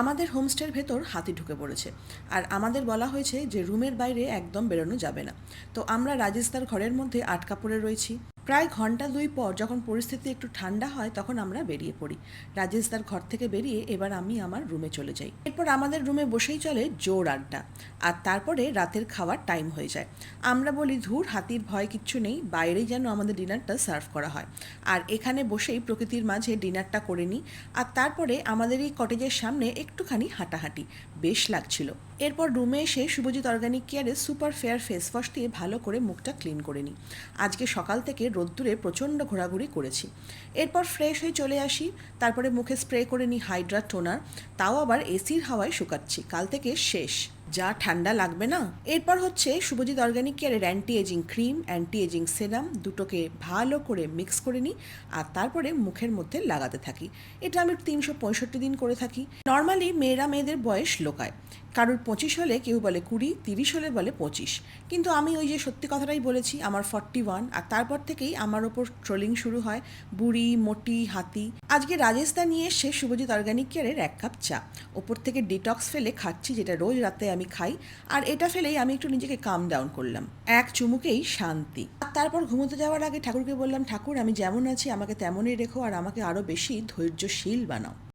আমাদের হোমস্টের ভেতর হাতি ঢুকে পড়েছে, আর আমাদের বলা হয়েছে যে রুমের বাইরে একদম বেরোনো যাবে না। তো আমরা রাজেশদার ঘরের মধ্যে আটকা পড়ে রয়েছি। প্রায় ঘন্টা দুই পর যখন পরিস্থিতি একটু ঠান্ডা হয় তখন আমরা বেরিয়ে পড়ি। রাজেশদার ঘর থেকে বেরিয়ে এবার আমি আমার রুমে চলে যাই। এরপর আমাদের রুমে বসেই চলে জোর আড্ডা। আর তারপরে রাতের খাওয়ার টাইম হয়ে যায়। আমরা বলি ধুর, হাতির ভয় কিচ্ছু নেই, বাইরেই যেন আমাদের ডিনারটা সার্ভ করা হয়, আর এখানে বসেই প্রকৃতির মাঝে ডিনারটা করে নিই। আর তারপরে আমাদের এই কটেজের সামনে একটুখানি হাঁটাহাঁটি বেশ লাগছিল। এরপর রুমে এসে শুভজিৎ অর্গানিক কেয়ারের সুপার ফেয়ার ফেস ওয়াশ দিয়ে ভালো করে মুখটা ক্লিন করে নিই। আজকে সকাল থেকে রোদ্দুরে প্রচণ্ড ঘোরাঘুরি করেছি। এরপর ফ্রেশ হয়ে চলে আসি। তারপরে মুখে স্প্রে করে নিই হাইড্রা টোনার, তাও আবার এসির হাওয়ায় শুকাচ্ছি, কাল থেকে শেষ, যা ঠান্ডা লাগবে না। এরপর হচ্ছে শুভজিৎ অর্গানিক কেয়ারের anti aging cream, anti aging serum দুটোকে ভালো করে মিক্স করে নিই, আর তারপরে মুখের মধ্যে লাগাতে থাকি। এটা আমি 365 দিন করে থাকি। নর্মালি মেয়েরা মেয়েদের বয়স লোকায়, কারোর 25 হলে কেউ বলে 20, 30 হলে বলে 25, কিন্তু আমি ওই যে সত্যি কথাটাই বলেছি, আমার 41। আর তারপর থেকেই আমার ওপর ট্রোলিং শুরু হয়, বুড়ি, মোটি, হাতি। আজকে রাজেশদা নিয়ে এসে শুভজিৎ অর্গানিক কেয়ারের 1 কাপ চা, ওপর থেকে ডিটক্স ফেলে খাচ্ছি, যেটা রোজ রাতে আমি খাই। আর এটা ফেলেই আমি একটু নিজেকে কাম ডাউন করলাম, এক চুমুকেই শান্তি। আর তারপর ঘুমোতে যাওয়ার আগে ঠাকুরকে বললাম, ঠাকুর আমি যেমন আছি আমাকে তেমনই রেখো, আর আমাকে আরও বেশি ধৈর্যশীল বানাও।